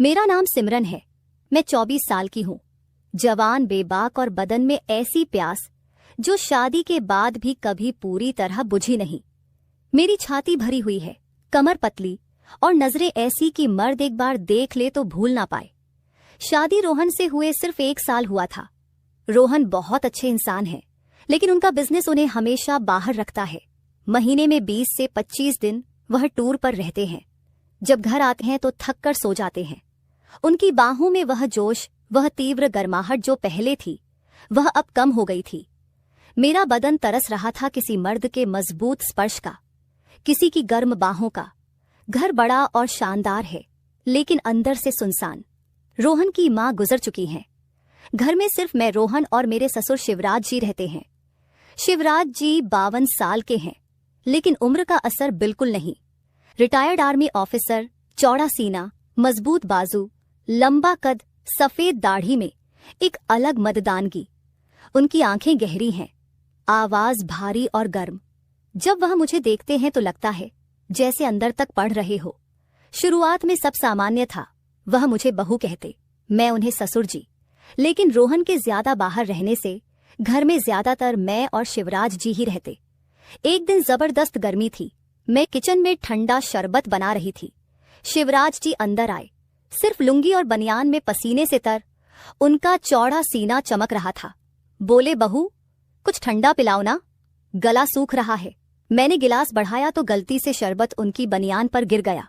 मेरा नाम सिमरन है। मैं 24 साल की हूँ। जवान, बेबाक और बदन में ऐसी प्यास जो शादी के बाद भी कभी पूरी तरह बुझी नहीं। मेरी छाती भरी हुई है, कमर पतली और नजरें ऐसी कि मर्द एक बार देख ले तो भूल ना पाए। शादी रोहन से हुए सिर्फ 1 साल हुआ था। रोहन बहुत अच्छे इंसान हैं, लेकिन उनका बिजनेस उन्हें हमेशा बाहर रखता है। महीने में 20 से 25 दिन वह टूर पर रहते हैं। जब घर आते हैं तो थक कर सो जाते हैं। उनकी बाहों में वह जोश, वह तीव्र गर्माहट जो पहले थी, वह अब कम हो गई थी। मेरा बदन तरस रहा था किसी मर्द के मजबूत स्पर्श का, किसी की गर्म बाहों का। घर बड़ा और शानदार है, लेकिन अंदर से सुनसान। रोहन की मां गुजर चुकी हैं। घर में सिर्फ मैं, रोहन और मेरे ससुर शिवराज जी रहते हैं। शिवराज जी 52 साल के हैं, लेकिन उम्र का असर बिल्कुल नहीं। रिटायर्ड आर्मी ऑफिसर, चौड़ा सीना, मजबूत बाजू, लंबा कद, सफेद दाढ़ी में एक अलग मर्दानगी। उनकी आंखें गहरी हैं, आवाज भारी और गर्म। जब वह मुझे देखते हैं तो लगता है जैसे अंदर तक पढ़ रहे हो। शुरुआत में सब सामान्य था। वह मुझे बहू कहते, मैं उन्हें ससुर जी। लेकिन रोहन के ज्यादा बाहर रहने से घर में ज्यादातर मैं और शिवराज जी ही रहते। एक दिन जबरदस्त गर्मी थी। मैं किचन में ठंडा शरबत बना रही थी। शिवराज जी अंदर आए, सिर्फ लुंगी और बनियान में पसीने से तर। उनका चौड़ा सीना चमक रहा था। बोले, बहू कुछ ठंडा पिलाओ ना, गला सूख रहा है। मैंने गिलास बढ़ाया तो गलती से शरबत उनकी बनियान पर गिर गया।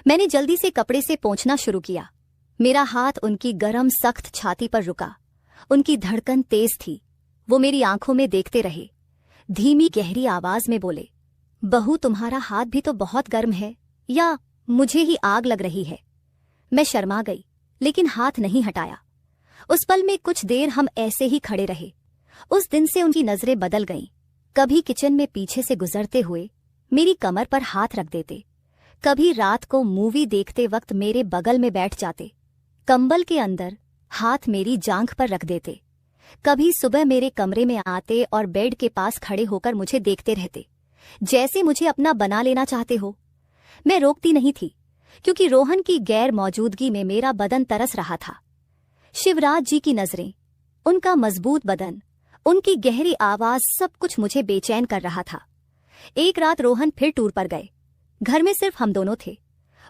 मैंने जल्दी से कपड़े से पोंछना शुरू किया। मेरा हाथ उनकी गरम सख्त छाती पर रुका। उनकी धड़कन तेज थी। वो मेरी आंखों में देखते रहे। धीमी गहरी आवाज में बोले, बहू तुम्हारा हाथ भी तो बहुत गर्म है, या मुझे ही आग लग रही है। मैं शर्मा गई, लेकिन हाथ नहीं हटाया। उस पल में कुछ देर हम ऐसे ही खड़े रहे। उस दिन से उनकी नजरें बदल गईं। कभी किचन में पीछे से गुजरते हुए मेरी कमर पर हाथ रख देते, कभी रात को मूवी देखते वक्त मेरे बगल में बैठ जाते, कंबल के अंदर हाथ मेरी जांघ पर रख देते। कभी सुबह मेरे कमरे में आते और बेड के पास खड़े होकर मुझे देखते रहते, जैसे मुझे अपना बना लेना चाहते हो। मैं रोकती नहीं थी, क्योंकि रोहन की गैर मौजूदगी में मेरा बदन तरस रहा था। शिवराज जी की नजरें, उनका मजबूत बदन, उनकी गहरी आवाज, सब कुछ मुझे बेचैन कर रहा था। एक रात रोहन फिर टूर पर गए। घर में सिर्फ हम दोनों थे।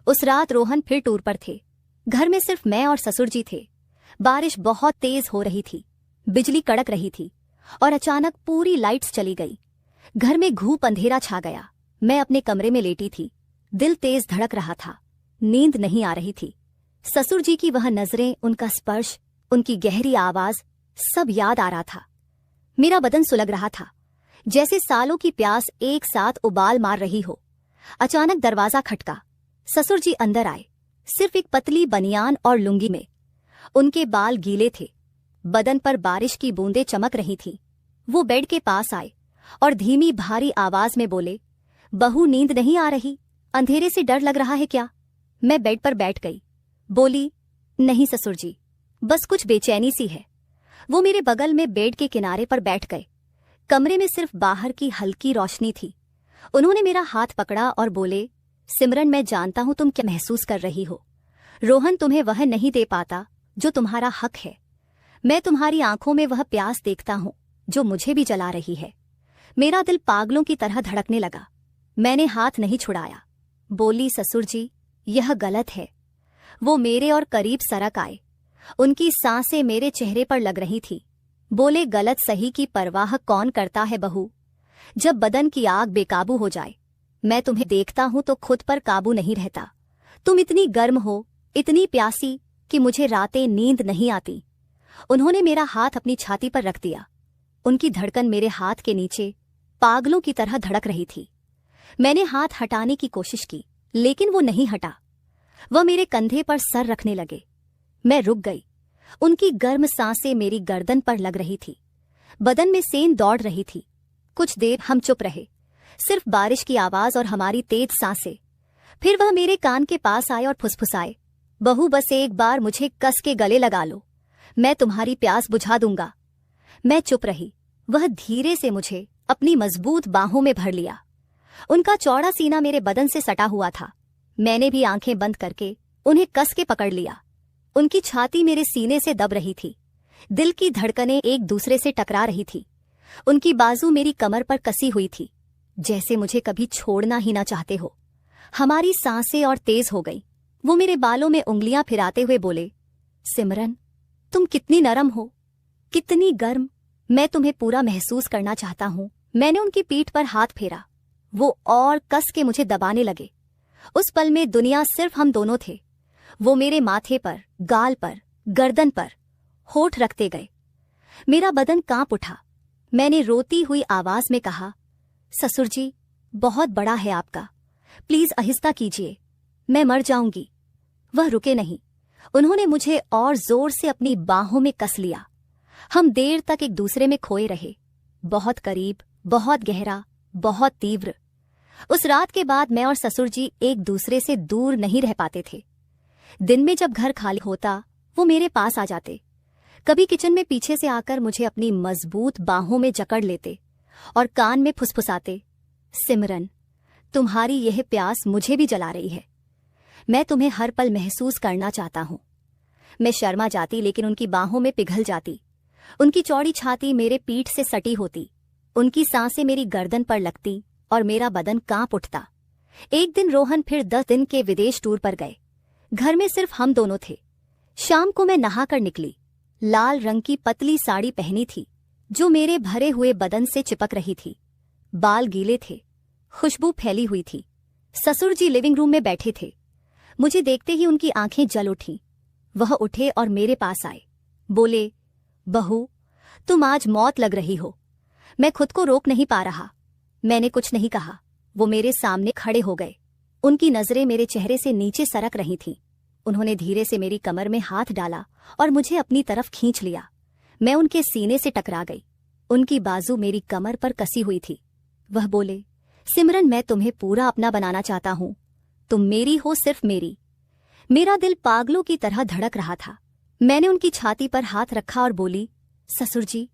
उस रात रोहन फिर टूर पर थे। घर में सिर्फ मैं और ससुर जी थे। बारिश बहुत तेज हो रही थी, बिजली कड़क रही थी और अचानक पूरी लाइट्स चली गई। घर में घूप अंधेरा छा गया। मैं अपने कमरे में लेटी थी। दिल तेज धड़क रहा था। नींद नहीं आ रही थी। ससुर जी की वह नजरें, उनका स्पर्श, उनकी गहरी आवाज, सब याद आ रहा था। मेरा बदन सुलग रहा था, जैसे सालों की प्यास एक साथ उबाल मार रही हो। अचानक दरवाजा खटका। ससुर जी अंदर आए, सिर्फ एक पतली बनियान और लुंगी में। उनके बाल गीले थे, बदन पर बारिश की बूंदें चमक रही थीं। वो बेड के पास आए और धीमी भारी आवाज में बोले, बहू नींद नहीं आ रही? अंधेरे से डर लग रहा है क्या? मैं बेड पर बैठ गई। बोली, नहीं ससुर जी, बस कुछ बेचैनी सी है। वो मेरे बगल में बेड के किनारे पर बैठ गए। कमरे में सिर्फ बाहर की हल्की रोशनी थी। उन्होंने मेरा हाथ पकड़ा और बोले, सिमरन, मैं जानता हूं तुम क्या महसूस कर रही हो। रोहन तुम्हें वह नहीं दे पाता जो तुम्हारा हक है। मैं तुम्हारी आंखों में वह प्यास देखता हूं जो मुझे भी जला रही है। मेरा दिल पागलों की तरह धड़कने लगा। मैंने हाथ नहीं छुड़ाया। बोली, ससुर जी, यह गलत है। वो मेरे और करीब सरक आए। उनकी सांसें मेरे चेहरे पर लग रही थी। बोले, गलत सही की परवाह कौन करता है बहू? जब बदन की आग बेकाबू हो जाए। मैं तुम्हें देखता हूं तो खुद पर काबू नहीं रहता। तुम इतनी गर्म हो, इतनी प्यासी कि मुझे रातें नींद नहीं आती। उन्होंने मेरा हाथ अपनी छाती पर रख दिया। उनकी धड़कन मेरे हाथ के नीचे पागलों की तरह धड़क रही थी। मैंने हाथ हटाने की कोशिश की, लेकिन वो नहीं हटा। वह मेरे कंधे पर सर रखने लगे। मैं रुक गई। उनकी गर्म सांसें मेरी गर्दन पर लग रही थी। बदन में सेंध दौड़ रही थी। कुछ देर हम चुप रहे, सिर्फ बारिश की आवाज और हमारी तेज सांसें। फिर वह मेरे कान के पास आए और फुसफुसाए, बहू बस एक बार मुझे कस के गले लगा लो, मैं तुम्हारी प्यास बुझा दूंगा। मैं चुप रही। वह धीरे से मुझे अपनी मजबूत बाहों में भर लिया। उनका चौड़ा सीना मेरे बदन से सटा हुआ था। मैंने भी आंखें बंद करके उन्हें कस के पकड़ लिया। उनकी छाती मेरे सीने से दब रही थी। दिल की धड़कनें एक दूसरे से टकरा रही थी। उनकी बाजू मेरी कमर पर कसी हुई थी, जैसे मुझे कभी छोड़ना ही ना चाहते हो। हमारी सांसें और तेज हो गई। वो मेरे बालों में उंगलियां फिराते हुए बोले, सिमरन, तुम कितनी नरम हो, कितनी गर्म। मैं तुम्हें पूरा महसूस करना चाहता हूं। मैंने उनकी पीठ पर हाथ फेरा। वो और कस के मुझे दबाने लगे। उस पल में दुनिया सिर्फ हम दोनों थे। वो मेरे माथे पर, गाल पर, गर्दन पर होठ रखते गए। मेरा बदन कांप उठा। मैंने रोती हुई आवाज में कहा, ससुर जी, बहुत बड़ा है आपका, प्लीज आहिस्ता कीजिए, मैं मर जाऊंगी। वह रुके नहीं। उन्होंने मुझे और जोर से अपनी बाहों में कस लिया। हम देर तक एक दूसरे में खोए रहे, बहुत करीब, बहुत गहरा, बहुत तीव्र। उस रात के बाद मैं और ससुर जी एक दूसरे से दूर नहीं रह पाते थे। दिन में जब घर खाली होता, वो मेरे पास आ जाते। कभी किचन में पीछे से आकर मुझे अपनी मजबूत बाहों में जकड़ लेते और कान में फुसफुसाते, सिमरन, तुम्हारी यह प्यास मुझे भी जला रही है। मैं तुम्हें हर पल महसूस करना चाहता हूं। मैं शर्मा जाती, लेकिन उनकी बाहों में पिघल जाती। उनकी चौड़ी छाती मेरे पीठ से सटी होती। उनकी सांसें मेरी गर्दन पर लगती और मेरा बदन कांप उठता। एक दिन रोहन फिर 10 दिन के विदेश टूर पर गए। घर में सिर्फ हम दोनों थे। शाम को मैं नहाकर निकली। लाल रंग की पतली साड़ी पहनी थी, जो मेरे भरे हुए बदन से चिपक रही थी। बाल गीले थे, खुशबू फैली हुई थी। ससुर जी लिविंग रूम में बैठे थे। मुझे देखते ही उनकी आंखें जल उठीं। वह उठे और मेरे पास आए। बोले, बहू, तुम आज मौत लग रही हो। मैं खुद को रोक नहीं पा रहा। मैंने कुछ नहीं कहा। वो मेरे सामने खड़े हो गए। उनकी नजरें मेरे चेहरे से नीचे सरक रही थीं। उन्होंने धीरे से मेरी कमर में हाथ डाला और मुझे अपनी तरफ खींच लिया। मैं उनके सीने से टकरा गई। उनकी बाजू मेरी कमर पर कसी हुई थी। वह बोले, सिमरन, मैं तुम्हें पूरा अपना बनाना चाहता हूं। तुम मेरी हो, सिर्फ मेरी। मेरा दिल पागलों की तरह धड़क रहा था। मैंने उनकी छाती पर हाथ रखा और बोली, ससुर जी,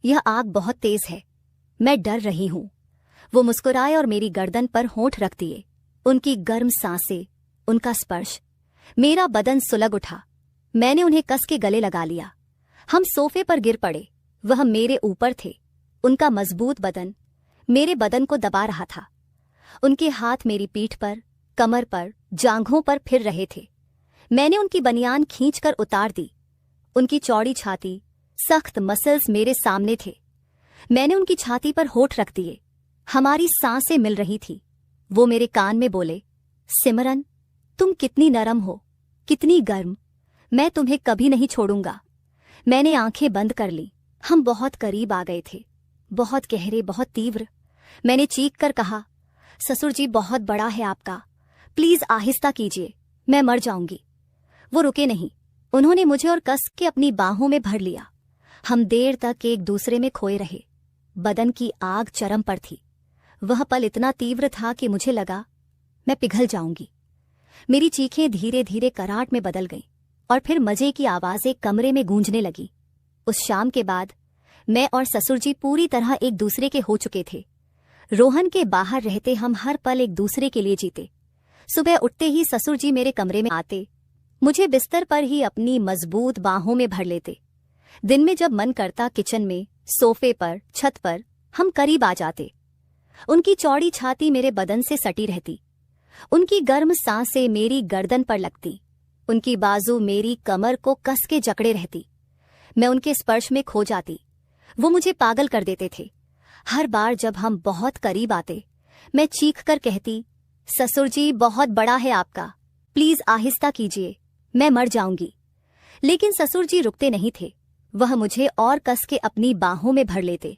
यह आग बहुत तेज है, मैं डर रही हूं। वो मुस्कुराए और मेरी गर्दन पर होंठ रख दिए। उनकी गर्म सांसें, उनका स्पर्श, मेरा बदन सुलग उठा। मैंने उन्हें कस के गले लगा लिया। हम सोफे पर गिर पड़े। वह मेरे ऊपर थे। उनका मजबूत बदन मेरे बदन को दबा रहा था। उनके हाथ मेरी पीठ पर, कमर पर, जांघों पर फिर रहे थे। मैंने उनकी बनियान खींचकर उतार दी। उनकी चौड़ी छाती, सख्त मसल्स मेरे सामने थे। मैंने उनकी छाती पर होठ रख दिए। हमारी सांसें मिल रही थी। वो मेरे कान में बोले, सिमरन, तुम कितनी नरम हो, कितनी गर्म। मैं तुम्हें कभी नहीं छोड़ूंगा। मैंने आंखें बंद कर ली। हम बहुत करीब आ गए थे, बहुत गहरे, बहुत तीव्र। मैंने चीख कर कहा, ससुर जी, बहुत बड़ा है आपका, प्लीज आहिस्ता कीजिए, मैं मर जाऊंगी। वो रुके नहीं। उन्होंने मुझे और कस के अपनी बाहों में भर लिया। हम देर तक एक दूसरे में खोए रहे। बदन की आग चरम पर थी। वह पल इतना तीव्र था कि मुझे लगा मैं पिघल जाऊंगी। मेरी चीखें धीरे धीरे कराहट में बदल गईं और फिर मजे की आवाजें कमरे में गूंजने लगी। उस शाम के बाद मैं और ससुर जी पूरी तरह एक दूसरे के हो चुके थे। रोहन के बाहर रहते हम हर पल एक दूसरे के लिए जीते। सुबह उठते ही ससुर जी मेरे कमरे में आते, मुझे बिस्तर पर ही अपनी मजबूत बाहों में भर लेते। दिन में जब मन करता, किचन में, सोफे पर, छत पर हम करीब आ जाते। उनकी चौड़ी छाती मेरे बदन से सटी रहती। उनकी गर्म सांसें मेरी गर्दन पर लगती। उनकी बाजू मेरी कमर को कस के जकड़े रहती। मैं उनके स्पर्श में खो जाती। वो मुझे पागल कर देते थे। हर बार जब हम बहुत करीब आते, मैं चीख कर कहती, ससुर जी, बहुत बड़ा है आपका, प्लीज आहिस्ता कीजिए, मैं मर जाऊंगी। लेकिन ससुर जी रुकते नहीं थे। वह मुझे और कस के अपनी बाहों में भर लेते।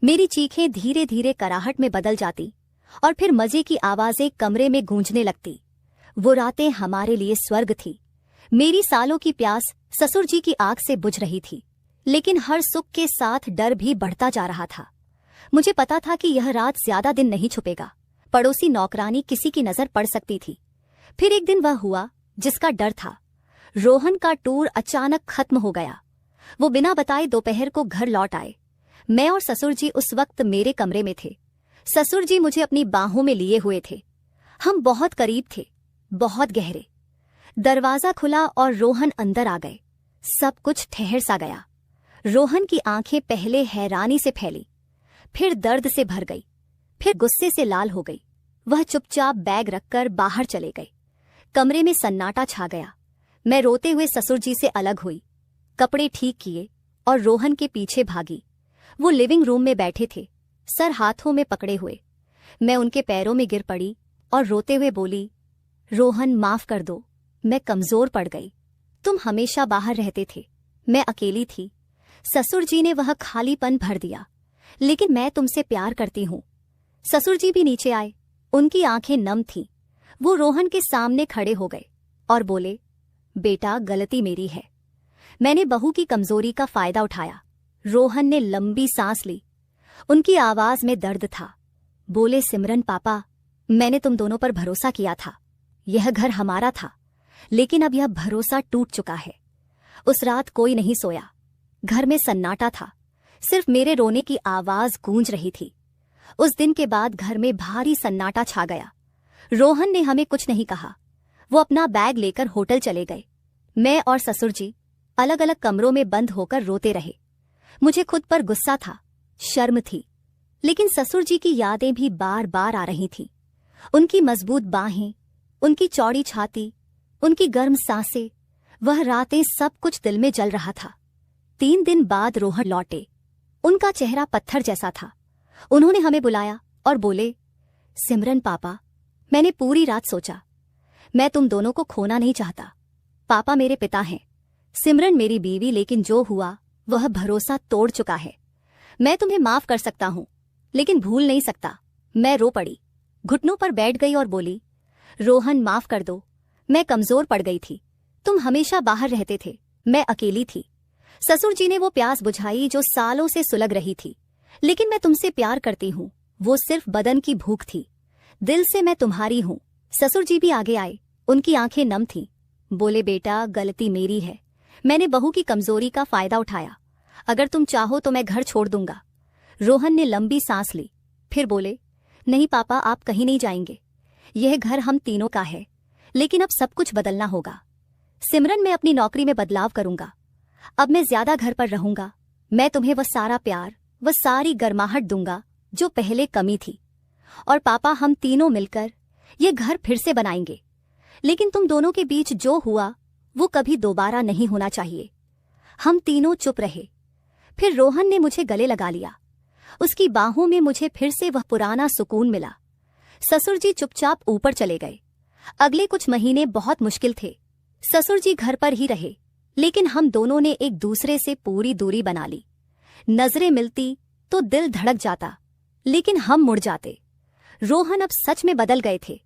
मेरी चीखें धीरे धीरे कराहट में बदल जाती और फिर मजे की आवाजें कमरे में गूंजने लगती। वो रातें हमारे लिए स्वर्ग थी। मेरी सालों की प्यास ससुर जी की आग से बुझ रही थी, लेकिन हर सुख के साथ डर भी बढ़ता जा रहा था। मुझे पता था कि यह रात ज्यादा दिन नहीं छुपेगा। पड़ोसी नौकरानी किसी की नजर पड़ सकती थी। फिर एक दिन वह हुआ जिसका डर था। रोहन का टूर अचानक खत्म हो गया। वो बिना बताए दोपहर को घर लौट आए। मैं और ससुर जी उस वक्त मेरे कमरे में थे। ससुर जी मुझे अपनी बाहों में लिए हुए थे। हम बहुत करीब थे, बहुत गहरे। दरवाजा खुला और रोहन अंदर आ गए। सब कुछ ठहर सा गया। रोहन की आंखें पहले हैरानी से फैली, फिर दर्द से भर गई, फिर गुस्से से लाल हो गई। वह चुपचाप बैग रखकर बाहर चले गए। कमरे में सन्नाटा छा गया। मैं रोते हुए ससुर जी से अलग हुई, कपड़े ठीक किए और रोहन के पीछे भागी। वो लिविंग रूम में बैठे थे, सर हाथों में पकड़े हुए। मैं उनके पैरों में गिर पड़ी और रोते हुए बोली, रोहन माफ कर दो, मैं कमजोर पड़ गई। तुम हमेशा बाहर रहते थे, मैं अकेली थी। ससुर जी ने वह खालीपन भर दिया। लेकिन मैं तुमसे प्यार करती हूँ। ससुर जी भी नीचे आए, उनकी आंखें नम थीं। वो रोहन के सामने खड़े हो गए और बोले, बेटा गलती मेरी है, मैंने बहू की कमजोरी का फायदा उठाया। रोहन ने लंबी सांस ली, उनकी आवाज में दर्द था। बोले, सिमरन पापा, मैंने तुम दोनों पर भरोसा किया था, यह घर हमारा था, लेकिन अब यह भरोसा टूट चुका है। उस रात कोई नहीं सोया, घर में सन्नाटा था, सिर्फ मेरे रोने की आवाज गूंज रही थी। उस दिन के बाद घर में भारी सन्नाटा छा गया। रोहन ने हमें कुछ नहीं कहा, वो अपना बैग लेकर होटल चले गए। मैं और ससुर जी अलग अलग कमरों में बंद होकर रोते रहे। मुझे खुद पर गुस्सा था, शर्म थी, लेकिन ससुर जी की यादें भी बार बार आ रही थीं। उनकी मजबूत बाहें, उनकी चौड़ी छाती, उनकी गर्म सांसें, वह रातें, सब कुछ दिल में जल रहा था। 3 दिन बाद रोहन लौटे। उनका चेहरा पत्थर जैसा था। उन्होंने हमें बुलाया और बोले, सिमरन पापा, मैंने पूरी रात सोचा, मैं तुम दोनों को खोना नहीं चाहता। पापा मेरे पिता हैं, सिमरन मेरी बीवी, लेकिन जो हुआ वह भरोसा तोड़ चुका है। मैं तुम्हें माफ कर सकता हूं, लेकिन भूल नहीं सकता। मैं रो पड़ी, घुटनों पर बैठ गई और बोली, रोहन माफ कर दो, मैं कमजोर पड़ गई थी। तुम हमेशा बाहर रहते थे, मैं अकेली थी। ससुर जी ने वो प्यास बुझाई जो सालों से सुलग रही थी। लेकिन मैं तुमसे प्यार करती हूँ, वो सिर्फ बदन की भूख थी, दिल से मैं तुम्हारी हूँ। ससुर जी भी आगे आए, उनकी आंखें नम थीं। बोले, बेटा गलती मेरी है, मैंने बहू की कमजोरी का फायदा उठाया। अगर तुम चाहो तो मैं घर छोड़ दूंगा। रोहन ने लंबी सांस ली, फिर बोले, नहीं पापा, आप कहीं नहीं जाएंगे, यह घर हम तीनों का है, लेकिन अब सब कुछ बदलना होगा। सिमरन, मैं अपनी नौकरी में बदलाव करूंगा, अब मैं ज्यादा घर पर रहूंगा। मैं तुम्हें वह सारा प्यार, वह सारी गर्माहट दूंगा जो पहले कमी थी। और पापा, हम तीनों मिलकर ये घर फिर से बनाएंगे। लेकिन तुम दोनों के बीच जो हुआ वो कभी दोबारा नहीं होना चाहिए। हम तीनों चुप रहे। फिर रोहन ने मुझे गले लगा लिया। उसकी बाहों में मुझे फिर से वह पुराना सुकून मिला। ससुर जी चुपचाप ऊपर चले गए। अगले कुछ महीने बहुत मुश्किल थे। ससुर जी घर पर ही रहे, लेकिन हम दोनों ने एक दूसरे से पूरी दूरी बना ली। नजरें मिलती तो दिल धड़क जाता, लेकिन हम मुड़ जाते। रोहन अब सच में बदल गए थे।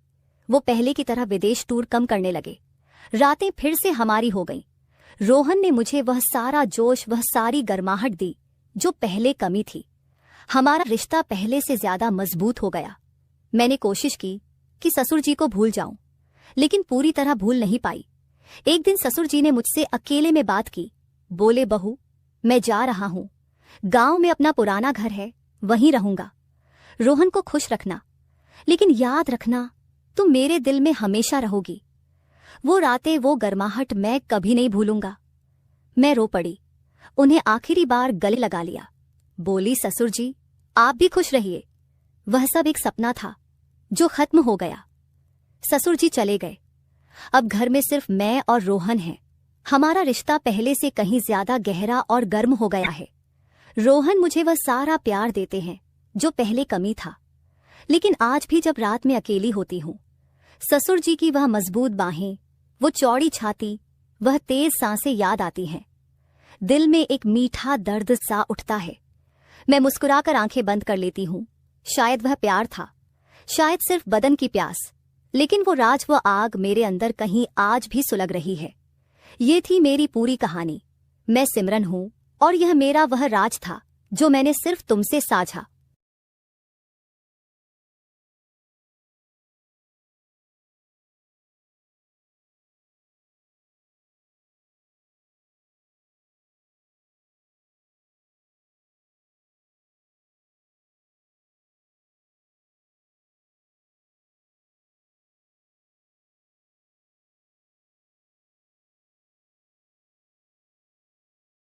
वो पहले की तरह विदेश टूर कम करने लगे। रातें फिर से हमारी हो गईं। रोहन ने मुझे वह सारा जोश, वह सारी गर्माहट दी जो पहले कमी थी। हमारा रिश्ता पहले से ज्यादा मजबूत हो गया। मैंने कोशिश की कि ससुर जी को भूल जाऊं, लेकिन पूरी तरह भूल नहीं पाई। एक दिन ससुर जी ने मुझसे अकेले में बात की। बोले, बहू, मैं जा रहा हूं, गांव में अपना पुराना घर है, वहीं रहूंगा। रोहन को खुश रखना, लेकिन याद रखना तुम मेरे दिल में हमेशा रहोगी। वो रातें, वो गर्माहट मैं कभी नहीं भूलूंगा। मैं रो पड़ी, उन्हें आखिरी बार गले लगा लिया। बोली, ससुर जी, आप भी खुश रहिए। वह सब एक सपना था जो खत्म हो गया। ससुर जी चले गए। अब घर में सिर्फ मैं और रोहन हैं। हमारा रिश्ता पहले से कहीं ज्यादा गहरा और गर्म हो गया है। रोहन मुझे वह सारा प्यार देते हैं जो पहले कमी था। लेकिन आज भी जब रात में अकेली होती हूँ, ससुर जी की वह मजबूत बाहें, वो चौड़ी छाती, वह तेज सांसें याद आती हैं। दिल में एक मीठा दर्द सा उठता है। मैं मुस्कुराकर आंखें बंद कर लेती हूँ। शायद वह प्यार था, शायद सिर्फ बदन की प्यास, लेकिन वो राज, वो आग मेरे अंदर कहीं आज भी सुलग रही है। ये थी मेरी पूरी कहानी। मैं सिमरन हूँ और यह मेरा वह राज था जो मैंने सिर्फ तुमसे साझा